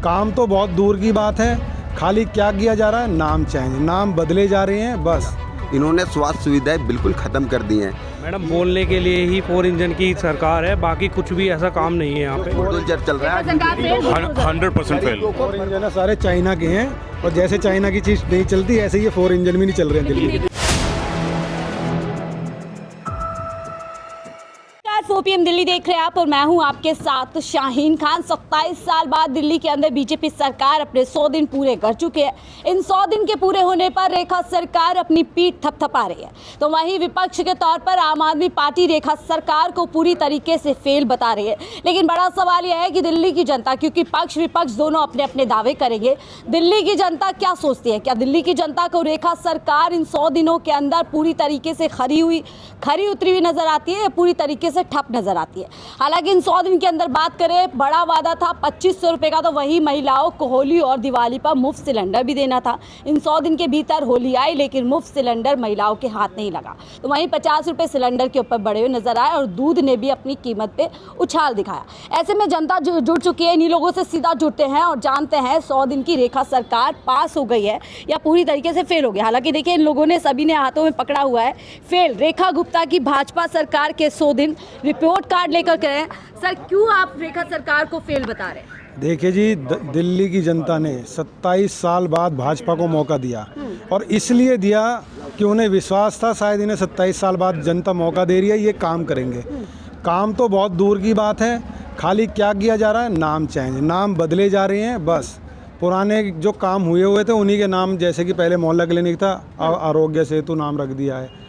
काम तो बहुत दूर की बात है, खाली क्या किया जा रहा है, नाम चेंज, नाम बदले जा रहे हैं बस। इन्होंने स्वास्थ्य सुविधाएं बिल्कुल ख़त्म कर दी हैं। मैडम बोलने के लिए ही 4 इंजन की सरकार है, बाकी कुछ भी ऐसा काम नहीं है यहाँ पे। बुलडोजर चल रहा है, 100% फेल। 4 इंजन है, सारे चाइना के हैं, और जैसे चाइना की चीज़ नहीं चलती ऐसे ये 4 इंजन भी नहीं चल रहे हैं दिल्ली के। OPM दिल्ली देख रहे हैं आप और मैं हूं आपके साथ शाहीन खान। 27 साल बाद दिल्ली के अंदर बीजेपी सरकार अपने 100 दिन पूरे कर चुके हैं। इन 100 दिन के पूरे होने पर रेखा सरकार अपनी पीठ थपथपा रही है, तो वहीं विपक्ष के तौर पर आम आदमी पार्टी रेखा सरकार को पूरी तरीके से फेल बता रही है। लेकिन बड़ा सवाल यह है कि दिल्ली की जनता, क्योंकि पक्ष विपक्ष दोनों अपने अपने दावे करेंगे, दिल्ली की जनता क्या सोचती है? क्या दिल्ली की जनता को रेखा सरकार इन 100 दिनों के अंदर पूरी तरीके से खरी उतरी हुई नजर आती है या पूरी तरीके से ठप नजर आती है? हालांकि इन 100 दिन के अंदर बात करें, बड़ा वादा था 2500 रुपए का, तो वही महिलाओं को होली और दिवाली पर मुफ्त सिलेंडर भी देना था। इन 100 दिन के भीतर होली आई, लेकिन मुफ्त सिलेंडर महिलाओं के हाथ नहीं लगा। तो वहीं 50 रुपए सिलेंडर के ऊपर बढ़े हुए नजर आए और दूध ने भी अपनी कीमत पे उछाल दिखाया। ऐसे में जनता जुड़ चुकी है, इन्हीं लोगों से सीधा जुड़ते हैं और जानते हैं 100 दिन की रेखा सरकार पास हो गई है या पूरी तरीके से फेल हो गई। हालांकि देखिए, इन लोगों ने सभी ने हाथों में पकड़ा हुआ है फेल। रेखा गुप्ता की भाजपा सरकार के 100 दिन रिपोर्ट कार्ड लेकर करें। सर, क्यों आप रेखा सरकार को फेल बता रहे हैं? देखिए जी, दिल्ली की जनता ने 27 साल बाद भाजपा को मौका दिया, और इसलिए दिया कि उन्हें विश्वास था शायद इन्हें 27 साल बाद जनता मौका दे रही है, ये काम करेंगे। काम तो बहुत दूर की बात है, खाली क्या किया जा रहा है, नाम चेंज, नाम बदले जा रहे हैं बस। पुराने जो काम हुए थे उन्हीं के नाम, जैसे कि पहले मोहल्ला क्लिनिक था, आरोग्य सेतु नाम रख दिया है।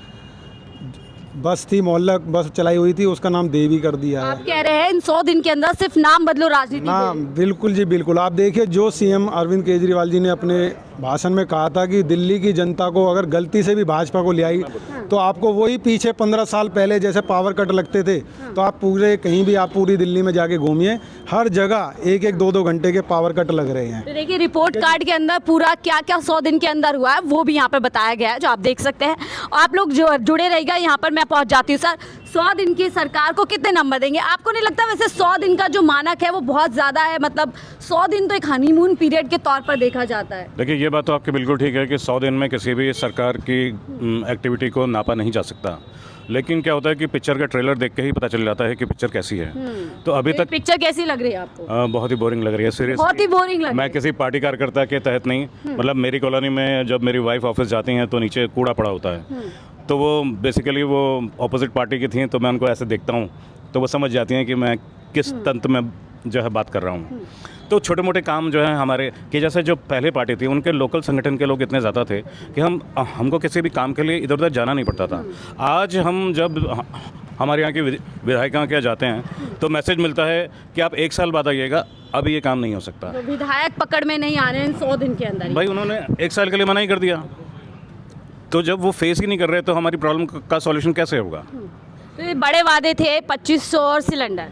बस थी, मोहल्ला बस चलाई हुई थी, उसका नाम देवी कर दिया है। आप कह रहे हैं इन 100 दिन के अंदर सिर्फ नाम बदलो, राजनीति नाम, बिल्कुल जी बिल्कुल। आप देखिए, जो सीएम अरविंद केजरीवाल जी ने अपने भाषण में कहा था कि दिल्ली की जनता को अगर गलती से भी भाजपा को ले आई तो आपको वही पीछे 15 साल पहले जैसे पावर कट लगते थे, तो आप पूरे कहीं भी आप पूरी दिल्ली में जाके घूमिए, हर जगह 1-1, 2-2 घंटे के पावर कट लग रहे हैं। तो देखिए, रिपोर्ट कार्ड के अंदर पूरा क्या क्या 100 दिन के अंदर हुआ है वो भी यहाँ पे बताया गया है, जो आप देख सकते हैं। आप लोग जो जुड़े रहेगा, यहाँ पर मैं पहुँच जाती हूँ। सर, 100 दिन की सरकार को कितने नंबर देंगे? आपको नहीं लगता वैसे 100 दिन का जो मानक है वो बहुत ज़्यादा है? मतलब 100 दिन तो एक हनीमून पीरियड के तौर पर देखा जाता है। देखिए, ये बात तो आपकी बिल्कुल ठीक है कि 100 दिन में किसी भी सरकार की एक्टिविटी को नापा नहीं जा सकता, लेकिन क्या होता है कि पिक्चर का ट्रेलर देख के ही पता चल जाता है कि पिक्चर कैसी है। तो अभी तक पिक्चर कैसी लग रही है आपको? बहुत ही बोरिंग लग रही है, सीरियसली बहुत ही बोरिंग लग रही है। मैं किसी पार्टी कार्यकर्ता के तहत नहीं, मतलब मेरी कॉलोनी में जब मेरी वाइफ ऑफिस जाती हैं तो नीचे कूड़ा पड़ा होता है, तो वो बेसिकली वो ऑपोजिट पार्टी की थी, तो मैं उनको ऐसे देखता हूँ तो वो समझ जाती हैं कि मैं किस तंत्र में जो है बात कर रहा हूँ। तो छोटे मोटे काम जो है हमारे कि जैसे जो पहले पार्टी थी उनके लोकल संगठन के लोग इतने ज़्यादा थे कि हमको किसी भी काम के लिए इधर उधर जाना नहीं पड़ता था। आज हम जब हमारे यहाँ के विधायकों के जाते हैं तो मैसेज मिलता है कि आप 1 साल बाद आइएगा, अभी ये काम नहीं हो सकता। तो विधायक पकड़ में नहीं आ रहे हैं 100 दिन के अंदर? भाई, उन्होंने 1 साल के लिए मना ही कर दिया, तो जब वो फेस ही नहीं कर रहे तो हमारी प्रॉब्लम का सॉल्यूशन कैसे होगा? तो ये बड़े वादे थे 2500 और सिलेंडर,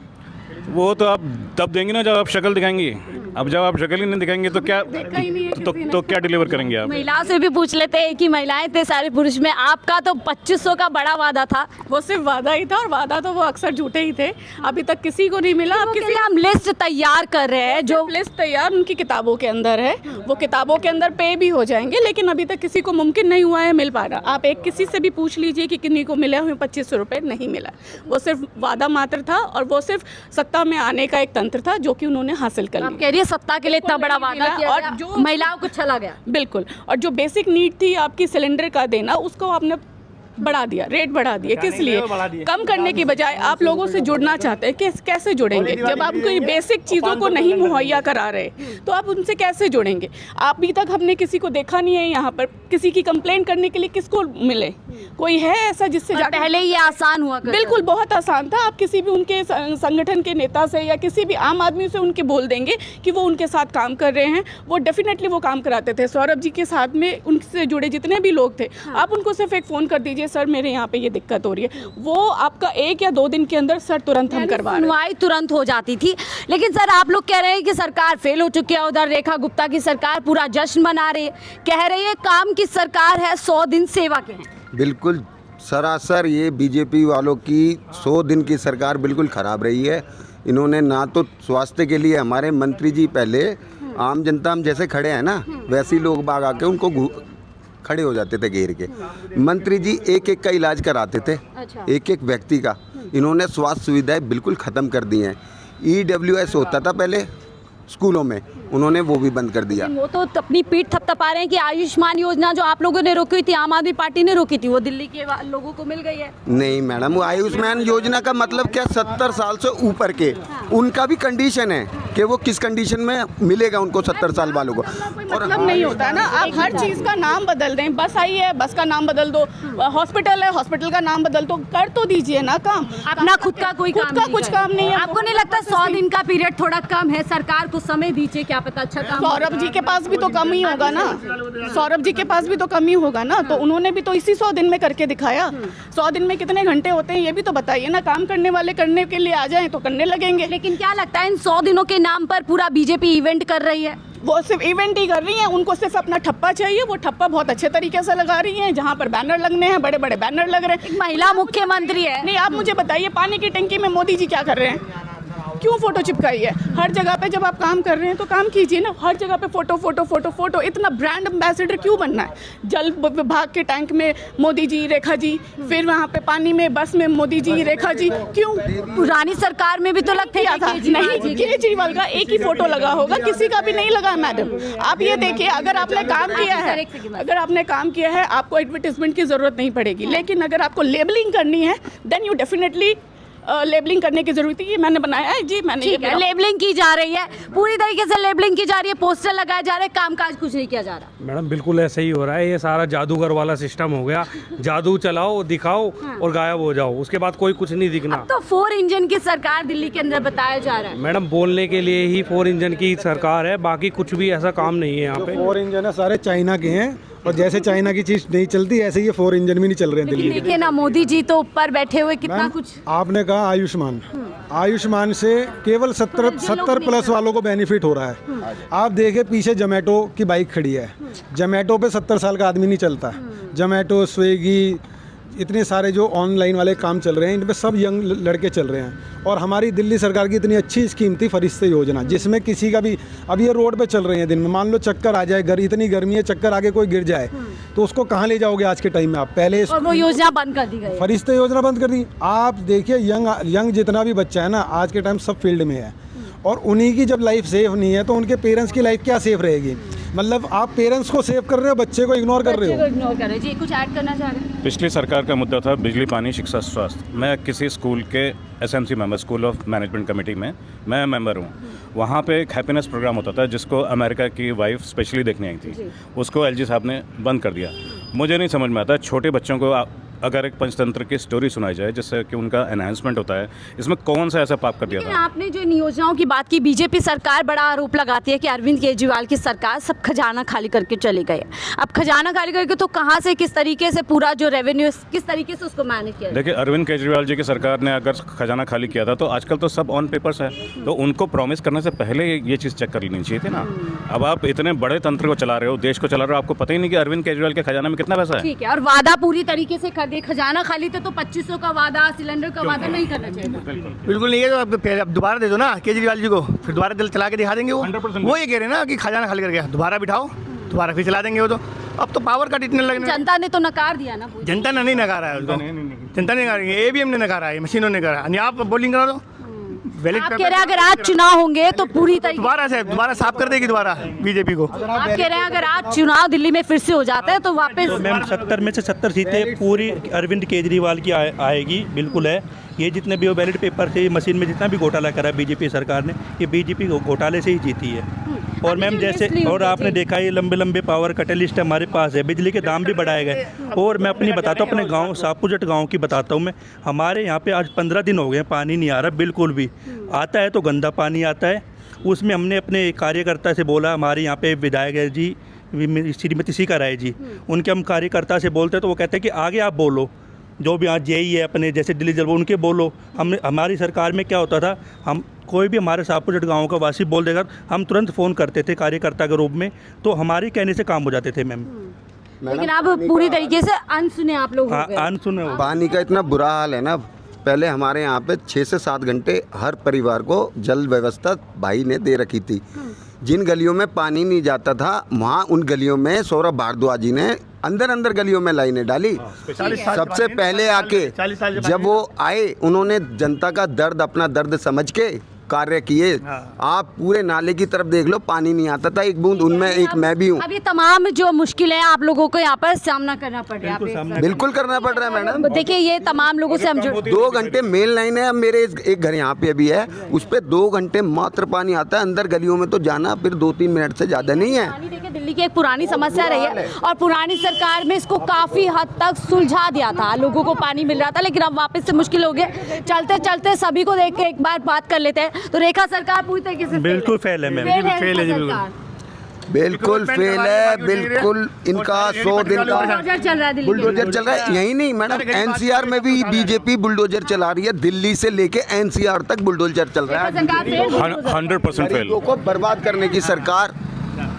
वो तो आप तब देंगे ना जब आप शक्ल दिखाएंगी। अब जब आप शक्ल ही नहीं दिखाएंगे तो क्या तो क्या डिलीवर करेंगे आप? महिलाओं से भी पूछ लेते हैं कि महिलाएं थे सारे पुरुष में, आपका तो 2500 का बड़ा वादा था। वो सिर्फ वादा ही था, और वादा तो वो अक्सर झूठे ही थे, अभी तक किसी को नहीं मिला। अब किसी हम लिस्ट तैयार कर रहे हैं, जो लिस्ट तैयार उनकी किताबों के अंदर है, वो किताबों के अंदर पे भी हो जाएंगे, लेकिन अभी तक किसी को मुमकिन नहीं हुआ है मिल पाना। आप एक किसी से भी पूछ लीजिए कि किन्हीं को मिला हुए 2500 रुपये, नहीं मिला। वो सिर्फ वादा मात्र था, और वो सिर्फ सत्ता में आने का एक तंत्र था जो कि उन्होंने हासिल कर लिया। कह रही है सत्ता के लिए इतना बड़ा वादा किया और जो महिलाओं को चला गया। बिल्कुल, और जो बेसिक नीड थी आपकी सिलेंडर का देना, उसको आपने बढ़ा दिया, रेट बढ़ा दिए। किस लिए? कम करने की बजाय आप लोगों से जुड़ना चाहते हैं कि कैसे जुड़ेंगे? जब आप कोई बेसिक चीज़ों को नहीं मुहैया करा रहे तो आप उनसे कैसे जुड़ेंगे? अभी तक हमने किसी को देखा नहीं है यहाँ पर, किसी की कंप्लेंट करने के लिए किसको मिले? कोई है ऐसा जिससे पहले ये आसान हुआ? बिल्कुल, बहुत आसान था। आप किसी भी उनके संगठन के नेता से या किसी भी आम आदमी से उनके बोल देंगे कि वो उनके साथ काम कर रहे हैं, वो डेफिनेटली वो काम कराते थे। सौरभ जी के साथ में उनसे जुड़े जितने भी लोग थे, आप उनको सिर्फ एक फ़ोन कर दीजिए, सर मेरे यहाँ पे ये दिक्कत हो रही है, वो आपका 1 या 2 दिन के अंदर सर तुरंत हम करवा रहे हैं। सुनवाई तुरंत हो जाती थी। लेकिन सर, आप लोग कह रहे हैं कि सरकार फेल हो चुकी है, उधर रेखा गुप्ता की सरकार पूरा जश्न मना रही है, कह रही है काम की सरकार है, 100 दिन सेवा के हैं। बिल्कुल सरासर ये बीजेपी वालों की 100 दिन की सरकार बिल्कुल ख़राब रही है। इन्होंने ना तो स्वास्थ्य के लिए, हमारे मंत्री जी पहले आम जनता हम जैसे खड़े हैं ना, वैसे ही लोग बाग आके उनको खड़े हो जाते थे घेर के। मंत्री जी एक एक का इलाज कराते थे, एक एक व्यक्ति का। इन्होंने स्वास्थ्य सुविधाएं बिल्कुल ख़त्म कर दी हैं। EWS होता था पहले स्कूलों में, उन्होंने वो भी बंद कर दिया। वो तो अपनी पीठ थपथपा रहे हैं कि आयुष्मान योजना जो आप लोगों ने रोकी थी, आम आदमी पार्टी ने रोकी थी, वो दिल्ली के लोगों को मिल गई है। नहीं मैडम, वो आयुष्मान योजना का मतलब क्या, 70 साल से ऊपर के उनका भी कंडीशन है कि वो किस कंडीशन में मिलेगा उनको 70 साल वालों को। मतलब नहीं होता ना, आप हर चीज़ का नाम बदल दें। बस आई है, बस का नाम बदल दो, हॉस्पिटल है, हॉस्पिटल का नाम बदल दो, कर तो दीजिए ना काम। अपना खुद का कोई काम नहीं कुछ काम नहीं है। आपको नहीं लगता 100 दिन का पीरियड थोड़ा कम है? सरकार को समय दीजिए, क्या पता अच्छा काम। सौरभ जी के पास भी तो कम ही होगा ना, सौरभ जी के पास भी तो कम ही होगा ना, तो उन्होंने भी तो इसी 100 दिन में करके दिखाया। 100 दिन में कितने घंटे होते हैं ये भी तो बताइए ना। काम करने वाले करने के लिए आ जाएं तो करने लगेंगे। लेकिन क्या लगता है इन 100 दिनों के नाम पर पूरा बीजेपी इवेंट कर रही है? वो सिर्फ इवेंट ही कर रही हैं, उनको सिर्फ अपना ठप्पा चाहिए। वो ठप्पा बहुत अच्छे तरीके से लगा रही हैं। जहाँ पर बैनर लगने हैं, बड़े बड़े बैनर लग रहे हैं। महिला मुख्यमंत्री है। नहीं, आप मुझे बताइए, पानी की टंकी में मोदी जी क्या कर रहे हैं? क्यों फोटो चिपकाई है? हर जगह पे जब आप काम कर रहे हैं तो काम कीजिए ना। हर जगह पे फोटो फोटो फोटो फोटो, इतना ब्रांड एम्बेसडर क्यों बनना है? जल विभाग के टैंक में मोदी जी, रेखा जी, फिर वहाँ पे पानी में बस में मोदी जी, रेखा जी, क्यों? पुरानी सरकार में भी तो लगते था नहीं, केजरीवाल का एक ही फोटो लगा होगा, किसी का भी नहीं लगा मैडम। आप ये देखिए, अगर आपने काम किया है, अगर आपने काम किया है, आपको एडवर्टीजमेंट की जरूरत नहीं पड़ेगी। लेकिन अगर आपको लेबलिंग करनी है, देन यू डेफिनेटली लेबलिंग करने की जरूरत है। ये मैंने बनाया है जी, मैंने ये लेबलिंग की जा रही है, पूरी तरीके से लेबलिंग की जा रही है, पोस्टर लगाए जा रहे हैं, कामकाज कुछ नहीं किया जा रहा। मैडम बिल्कुल ऐसा ही हो रहा है। ये सारा जादूगर वाला सिस्टम हो गया। जादू चलाओ, दिखाओ और गायब हो जाओ, उसके बाद कोई कुछ नहीं दिखना। अब तो 4 इंजन की सरकार दिल्ली के अंदर बताया जा रहा है। मैडम बोलने के लिए ही 4 इंजन की सरकार है, बाकी कुछ भी ऐसा काम नहीं है यहाँ पे। 4 इंजन है सारे चाइना के हैं, और जैसे चाइना की चीज नहीं चलती ऐसे ये 4 इंजन भी नहीं चल रहे हैं दिल्ली के। देखिए ना, मोदी जी तो ऊपर बैठे हुए कितना कुछ। आपने कहा आयुष्मान, आयुष्मान से केवल 70 प्लस वालों को बेनिफिट हो रहा है। आप देखें पीछे जोमेटो की बाइक खड़ी है, जोमेटो पे 70 साल का आदमी नहीं चलता। जोमेटो, स्विगी, इतने सारे जो ऑनलाइन वाले काम चल रहे हैं, इन पे सब यंग लड़के चल रहे हैं। और हमारी दिल्ली सरकार की इतनी अच्छी स्कीम थी फरिश्ते योजना, जिसमें किसी का भी, अब ये रोड पे चल रहे हैं दिन में, मान लो चक्कर आ जाए, इतनी गर्मी है, चक्कर आके कोई गिर जाए तो उसको कहाँ ले जाओगे आज के टाइम में आप? पहले और वो योजना बंद कर दी गई, फरिश्ते योजना बंद कर दी। आप देखिए यंग जितना भी बच्चा है ना आज के टाइम सब फील्ड में है, और उन्हीं की जब लाइफ सेफ नहीं है तो उनके पेरेंट्स की लाइफ क्या सेफ रहेगी? मतलब आप पेरेंट्स को सेव कर रहे हो, बच्चे को इग्नोर कर रहे हो। इग्नोर कर रहे हो जी। कुछ ऐड करना चाह रहे हैं? पिछली सरकार का मुद्दा था बिजली, पानी, शिक्षा, स्वास्थ्य। मैं किसी स्कूल के SMC member, school of management committee में मैं मेंबर हूँ। वहाँ पे एक हैप्पीनेस प्रोग्राम होता था जिसको अमेरिका की वाइफ स्पेशली देखने आई थी। उसको LG साहब ने बंद कर दिया। मुझे नहीं समझ में आता, छोटे बच्चों को अगर एक पंचतंत्र की स्टोरी सुनाई जाए जिससे कि उनका एनहांसमेंट होता है, इसमें कौन सा ऐसा पाप कर दिया था? आपने जो इन योजनाओं की बात की, बीजेपी सरकार बड़ा आरोप लगाती है कि अरविंद केजरीवाल की सरकार सब खजाना खाली करके चली गई है। अब खजाना खाली करके तो कहाँ से, किस तरीके से पूरा जो रेवेन्यू, किस तरीके से उसको मैनेज किया? देखिए, अरविंद केजरीवाल जी की सरकार ने अगर खजाना खाली किया था तो आजकल तो सब ऑन पेपर्स है, तो उनको प्रॉमिस करने से पहले ये चीज़ चेक कर लेनी चाहिए थी ना। अब आप इतने बड़े तंत्र को चला रहे हो, देश को चला रहे हो, आपको पता ही नहीं कि अरविंद केजरीवाल के खजाना में कितना पैसा है। ठीक है, और वादा पूरी तरीके से कर दिए। खजाना खाली तो 2500 का वादा, सिलेंडर का वादा नहीं करना चाहिए। बिल्कुल नहीं है। तो अब दोबारा दे दो ना केजरीवाल जी को, फिर दोबारा दिल चला के दिखा देंगे। वो ये कह रहे हैं ना कि खजाना खाली कर गया, दोबारा बिठाओ, दोबारा फिर चला देंगे वो। तो अब तो पावर कट इतने लगने, जनता ने तो नकार दिया ना। जनता ने नहीं नकारा है उसको, जनता ने नकारा है, ABM ने नकारा है, मशीनों ने करा। आप बोलिंग करा दो, आप कह रहे हैं अगर आज चुनाव होंगे तो पूरी तरीके दोबारा साफ कर देगी दोबारा बीजेपी को। आप कह रहे हैं अगर आज चुनाव दिल्ली में फिर से हो जाता है तो वापस तो मैम 70 में से 70 सीटें पूरी अरविंद केजरीवाल की आएगी, बिल्कुल है। ये जितने भी वो बैलेट पेपर से, मशीन में जितना भी घोटाला करा बीजेपी सरकार ने, ये बीजेपी घोटाले से ही जीती है। और मैम जैसे, और आपने देखा ये लंबे लंबे पावर कट लिस्ट हमारे पास है, बिजली के दाम भी बढ़ाए गए। और मैं अपनी बताता हूँ, अपने गांव सापुजट गांव की बताता हूँ मैं। हमारे यहाँ पे आज 15 दिन हो गए पानी नहीं आ रहा बिल्कुल भी। आता है तो गंदा पानी आता है। उसमें हमने अपने कार्यकर्ता से बोला, हमारे यहाँ पे विधायक है जी श्रीमती सीका राय जी, उनके हम कार्यकर्ता से बोलते हैं तो वो कहते हैं कि आगे आप बोलो, जो भी आज जेई है अपने जैसे दिल्ली जल, उनके बोलो। हमारी सरकार में क्या होता था, हम कोई भी हमारे सापुजट गांव का वासी बोल देगा, हम तुरंत फ़ोन करते थे कार्यकर्ता के रूप में, तो हमारे कहने से काम हो जाते थे मैम। लेकिन अब पूरी तरीके से अनसुने आप लोग हो गए। अनसुने हो पानी का इतना बुरा हाल है ना, पहले हमारे यहाँ पे 6 से 7 घंटे हर परिवार को जल व्यवस्था भाई ने दे रखी थी। जिन गलियों में पानी नहीं जाता था वहाँ उन गलियों में सौरभ भारद्वाज जी ने अंदर गलियों में लाइनें डाली। सबसे पहले आके जब वो आए उन्होंने जनता का दर्द, अपना दर्द समझ के कार्य किए। आप पूरे नाले की तरफ देख लो, पानी नहीं आता था एक बूंद, उनमें एक मैं भी हूँ। अब ये तमाम जो मुश्किलें आप लोगों को यहाँ पर सामना करना पड़ रहा है। बिल्कुल करना पड़ रहा है मैडम। देखिए ये तमाम लोगों से हम 2 घंटे मेन लाइन है। अब मेरे एक घर यहाँ पे अभी है, उस पे 2 घंटे मात्र पानी आता है। अंदर गलियों में तो जाना फिर 2-3 मिनट से ज्यादा नहीं है। पानी देखिए दिल्ली की एक पुरानी समस्या रही है और पुरानी सरकार में इसको काफी हद तक सुलझा दिया था, लोगों को पानी मिल रहा था। लेकिन अब वापस से मुश्किल हो गया। चलते चलते सभी को देख के एक बार बात कर लेते हैं। तो रेखा सरकार पूरी तरीके से बिल्कुल फेल है मैम, फेल है जी, बिल्कुल फेल है। बिल्कुल इनका 100 दिन का बुलडोजर चल रहा है दिल्ली बुलडोजर चल रहा है। यही नहीं मैडम, एनसीआर में भी बीजेपी बुलडोजर चला रही है। दिल्ली से लेके एनसीआर तक बुलडोजर चल रहा है। 100% फेल। लोगों को बर्बाद करने की सरकार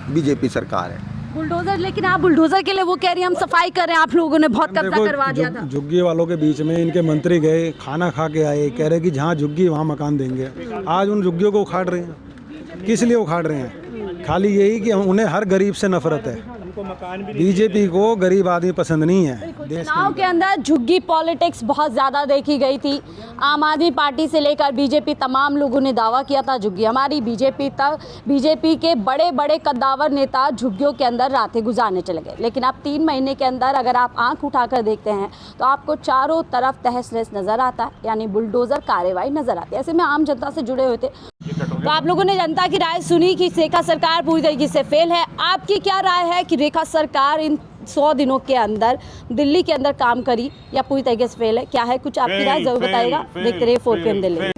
बीजेपी सरकार है। बुलडोजर, लेकिन आप बुलडोजर के लिए वो कह रही हैं हम सफाई कर रहे हैं, आप लोगों ने बहुत कब्जा करवा दिया था। झुग्गी वालों के बीच में इनके मंत्री गए, खाना खा के आए, कह रहे कि जहाँ झुग्गी वहाँ मकान देंगे। आज उन झुग्गियों को उखाड़ रहे हैं। किस लिए उखाड़ रहे हैं? खाली यही कि उन्हें हर गरीब से नफरत है। बीजेपी को गरीब आदमी पसंद नहीं है। चुनाव के अंदर झुग्गी पॉलिटिक्स बहुत ज़्यादा देखी गई थी। आम आदमी पार्टी से लेकर बीजेपी तमाम लोगों ने दावा किया था झुग्गी हमारी। बीजेपी के बड़े बड़े कद्दावर नेता झुग्गियों के अंदर रातें गुजारने चले गए। लेकिन अब 3 महीने के अंदर अगर आप आंख उठाकर देखते हैं तो आपको चारों तरफ तहस नहस नज़र आता है, यानी बुलडोज़र कार्रवाई नज़र आती है। ऐसे में आम जनता से जुड़े हुए थे, तो आप लोगों ने जनता की राय सुनी कि रेखा सरकार पूरी तरीके से फेल है। आपकी क्या राय है कि रेखा सरकार इन 100 दिनों के अंदर दिल्ली के अंदर काम करी या पूरी तरीके से फेल है? क्या है कुछ आपकी राय जरूर बताइएगा। देखते रहिए 4PM दिल्ली।